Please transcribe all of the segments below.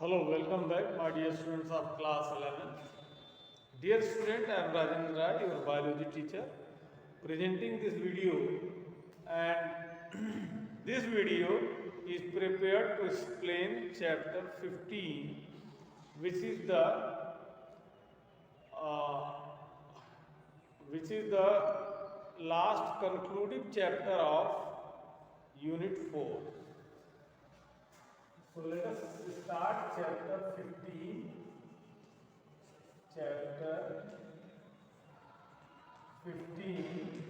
Hello, welcome back, my dear students of class 11. Dear student, I am Rajendra Rai, your biology teacher, presenting this video, and this video is prepared to explain chapter 15, which is the uh, last concluding chapter of unit 4. So let us start chapter 15. Chapter 15,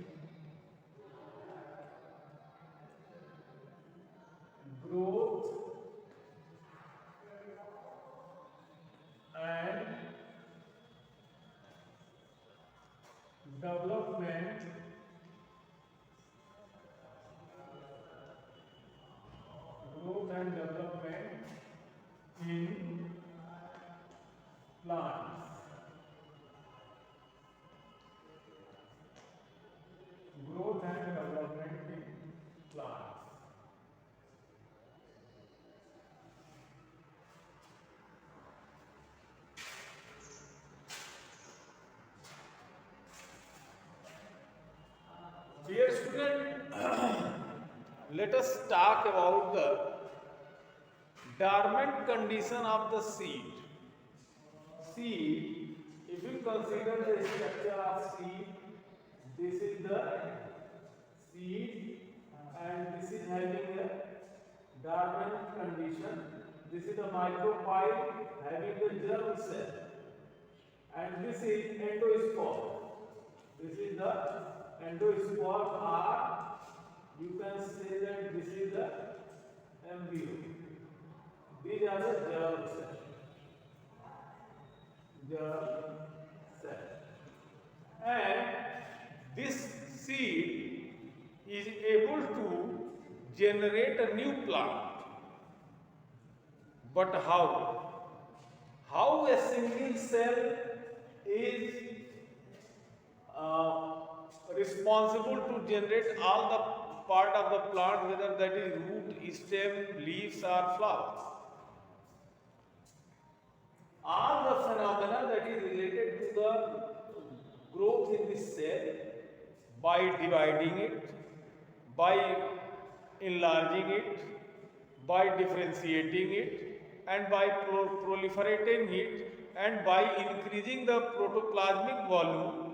growth and development in plants. Growth and development in plants. Dear student, let us talk about the dormant condition of the seed. Seed, if you consider the structure of seed, this is the seed and this is having a dormant condition. This is the micropyle having the germ cell, and this is endospore. This is the endospore, or you can say that this is the embryo. These are the germ cells. Germ cell. And this seed is able to generate a new plant. But how? How a single cell is responsible to generate all the part of the plant, whether that is root, stem, leaves or flowers. All the phenomena that is related to the growth in this cell, by dividing it, by enlarging it, by differentiating it, and by proliferating it, and by increasing the protoplasmic volume,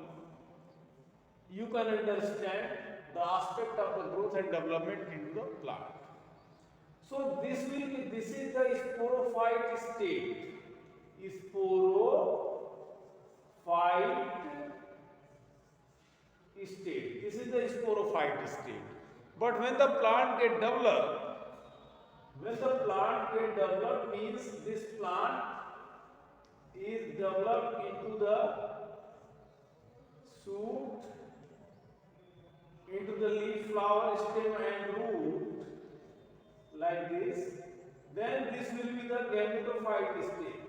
you can understand the aspect of the growth and development into the plant. So this is the sporophyte state. Sporophyte state. This is the sporophyte state. But when the plant get developed, means this plant is developed into the shoot, into the leaf, flower, stem and root, like this. Then this will be the gametophyte state.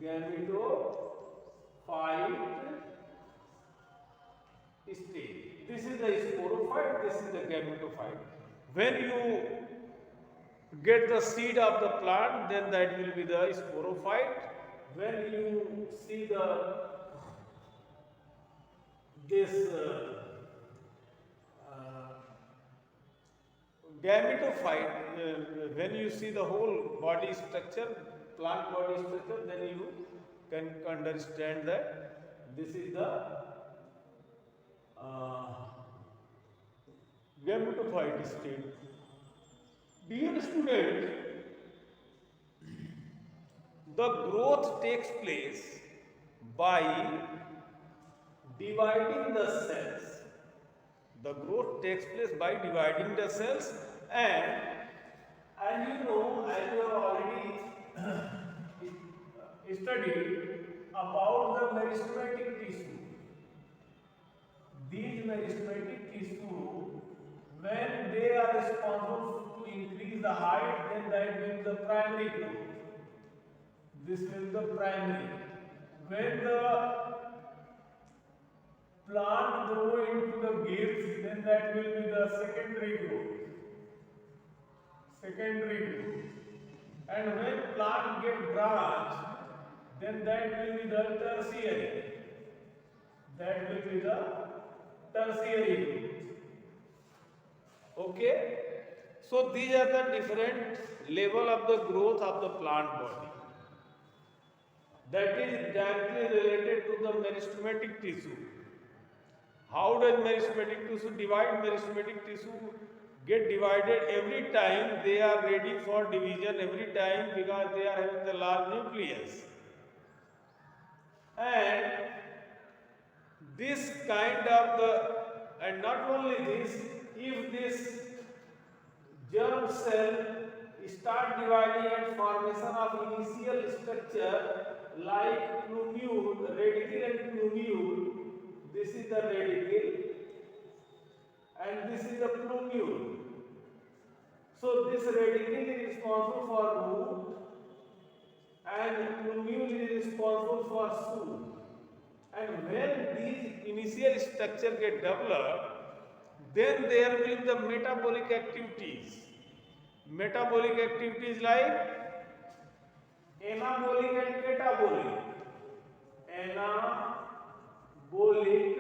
Gametophyte state. This is the sporophyte, this is the gametophyte. When you get the seed of the plant, then that will be the sporophyte. When you see this gametophyte, when you see the whole body structure, plant body structure, then you can understand that this is the gametophyte state. Dear student, the growth takes place by dividing the cells. The growth takes place by dividing the cells, and you know, as you have already studied about the meristematic tissue. These meristematic tissue, when they are responsible to increase the height, then that will be the primary growth. This will be the primary. When the plant grow into the gills, then that will be the secondary growth. Secondary growth. And when plant get branched, then that will be the tertiary. That will be the tertiary growth. Okay? So these are the different level of the growth of the plant body. That is directly related to the meristematic tissue. How does meristematic tissue divide? Meristematic tissue get divided every time they are ready for division, every time, because they are having the large nucleus. And this kind of the, and not only this, if this germ cell start dividing and formation of initial structure like plumule, radicle and plumule, this is the radicle and this is the plumule. So this radicle is responsible for root and plumule is responsible for shoot. And when these initial structure get developed, then there will be the metabolic activities. Metabolic activities like anabolic and catabolic. Anabolic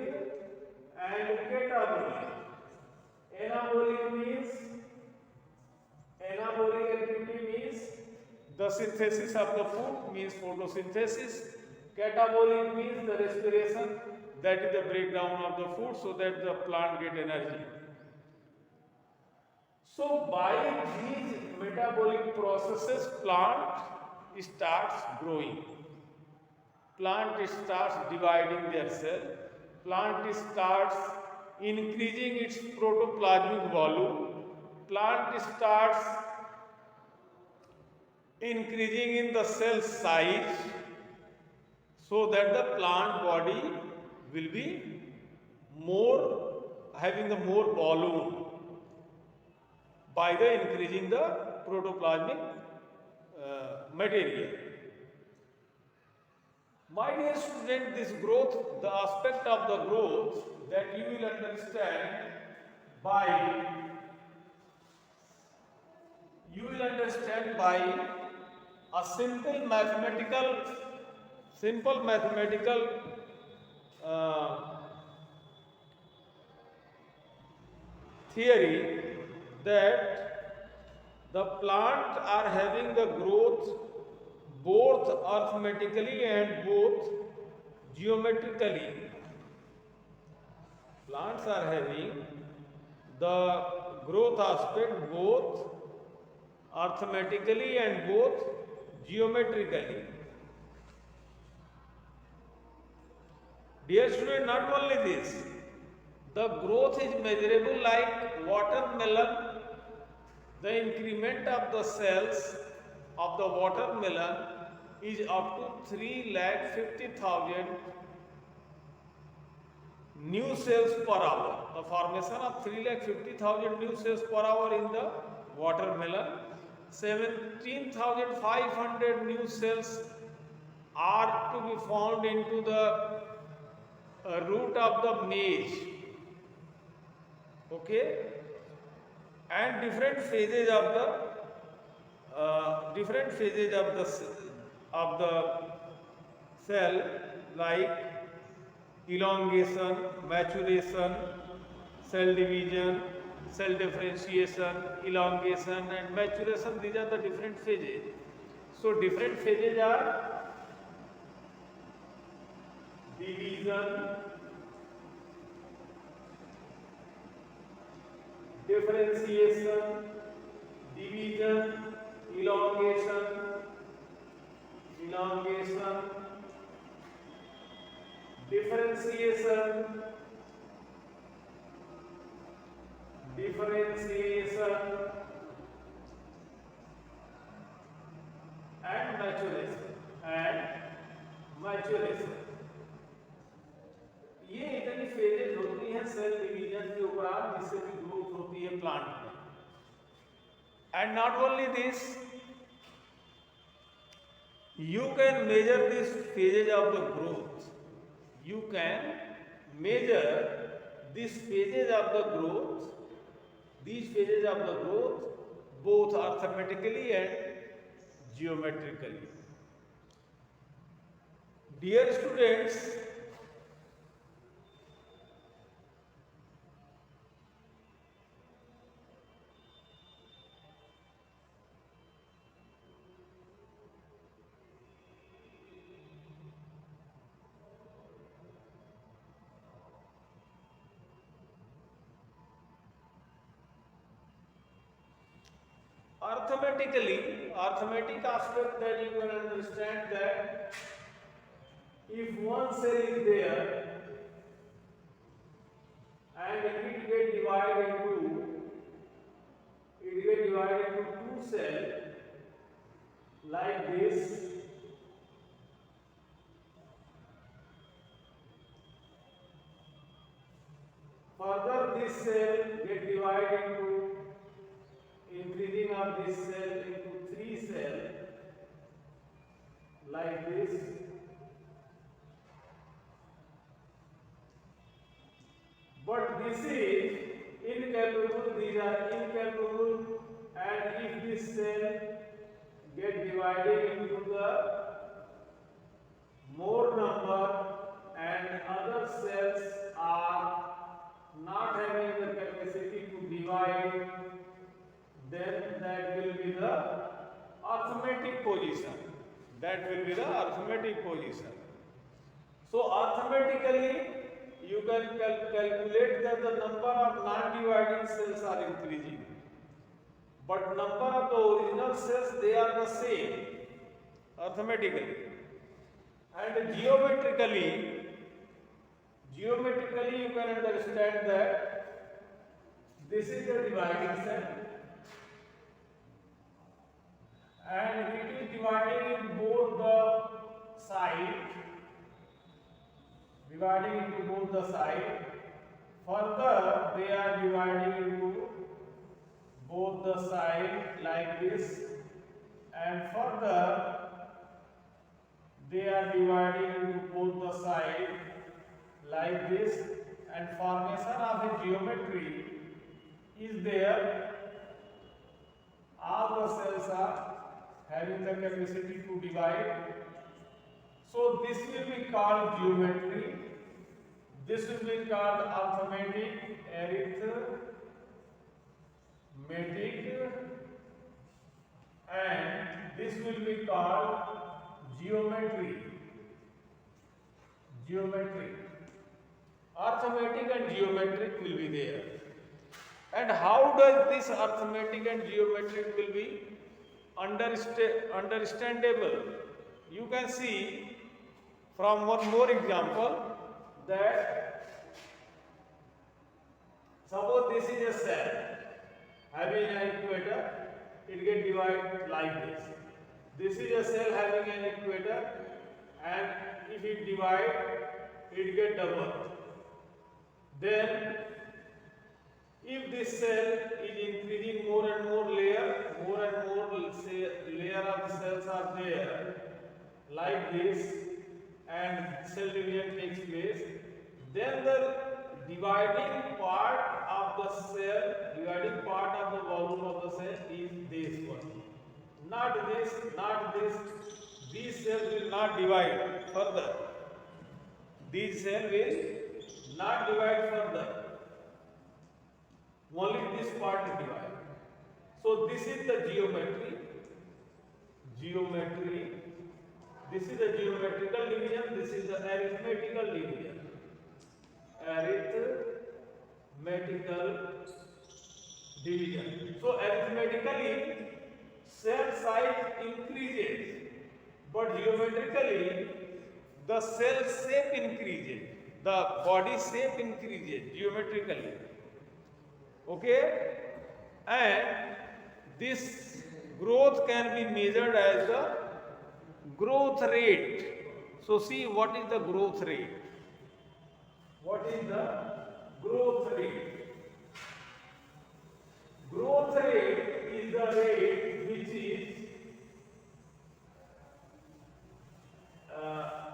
and catabolic. Anabolic activity means the synthesis of the food, means photosynthesis. Catabolic means the respiration, that is the breakdown of the food so that the plant get energy. So by these metabolic processes, plant starts growing. Plant starts dividing their cell. Plant starts increasing its protoplasmic volume. Plant starts increasing in the cell size so that the plant body will be more, having the more volume by the increasing the protoplasmic material. My dear student, this growth, the aspect of the growth that you will understand by a simple mathematical theory, that the plant are having the growth both arithmetically and both geometrically. Plants are having the growth aspect both arithmetically and both geometrically. Dear student, not only this, the growth is measurable like watermelon. The increment of the cells of the watermelon is up to 3,50,000 new cells per hour. The formation of 3,50,000 new cells per hour in the watermelon. 17,500 new cells are to be found into the root of the maize. Okay, and different phases of the cell, like elongation, maturation, cell division, cell differentiation, elongation and maturation. These are the different phases. So different phases are division, differentiation, division, elongation, differentiation, and maturation. ये इतनी phases होती हैं cell division के उपरांत, जिससे भी growth होती है प्लांट में. And not only this, you can measure these phases of the growth. You can measure these phases of the growth, both arithmetically and geometrically. Dear students, arithmetic aspect that you can understand that if one cell is there and it get divided into two cells like this. Further, this cell get divided into increasing of this cell into three cells like this. But this is incapable, these are incapable, and if this cell get divided into the more number and other cells are not having the capacity to divide, then that will be the arithmetic position. That will be the arithmetic position. So arithmetically, you can calculate that the number of non-dividing cells are increasing, but number of the original cells, they are the same arithmetically. And geometrically you can understand that this is the dividing cell and it is divided in both the sides, Further, they are dividing into both the sides like this, and further they are dividing into both the sides like this, and formation of a geometry is there. All the cells are having the capacity to divide. So this will be called geometry. This will be called arithmetic, and this will be called geometry. Arithmetic and geometric will be there. And how does this arithmetic and geometric will be understandable? You can see from one more example that suppose this is a cell having an equator, it get divided like this. This is a cell having an equator, and if it divide, it get double. Then if this cell is increasing more and more layer of cells are there like this, and cell division takes place, then the dividing part of the volume of the cell is this one. Not this. These cells will not divide further. These cells will not divide further. Only this part is divided. So this is the geometry. This is the geometrical division. This is the arithmetical division. So arithmetically, cell size increases, but geometrically, the cell shape increases. The body shape increases geometrically. Okay, and this growth can be measured as the growth rate. So see, what is the growth rate? What is the growth rate? Growth rate is the rate which is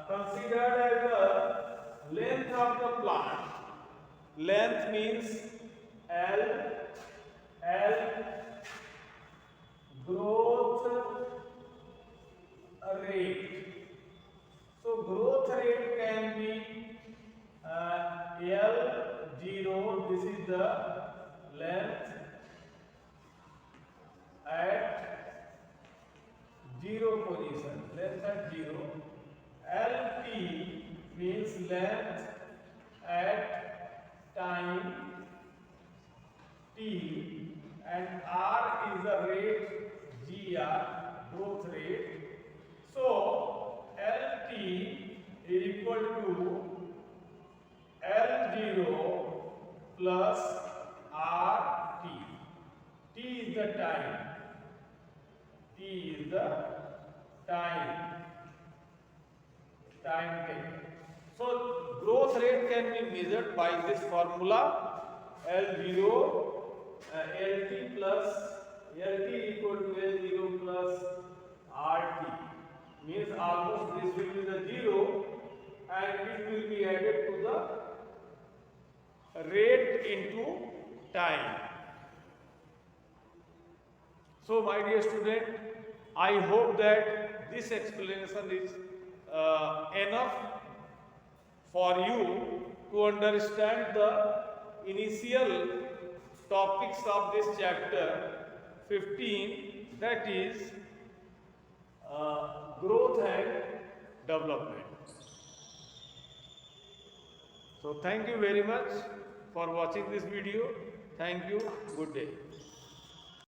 considered as the length of the plant. Length means L, growth 0 position, length at 0. LT means length at time t, and R is the rate, GR, growth rate. So LT is equal to L0 plus RT. T is the time. T is the time taken. So growth rate can be measured by this formula, L0 LT plus LT equal to L0 plus RT. Means almost this will be the 0 and it will be added to the rate into time. So my dear student, I hope that this explanation is enough for you to understand the initial topics of this chapter 15, that is growth and development. So thank you very much for watching this video. Thank you. Good day.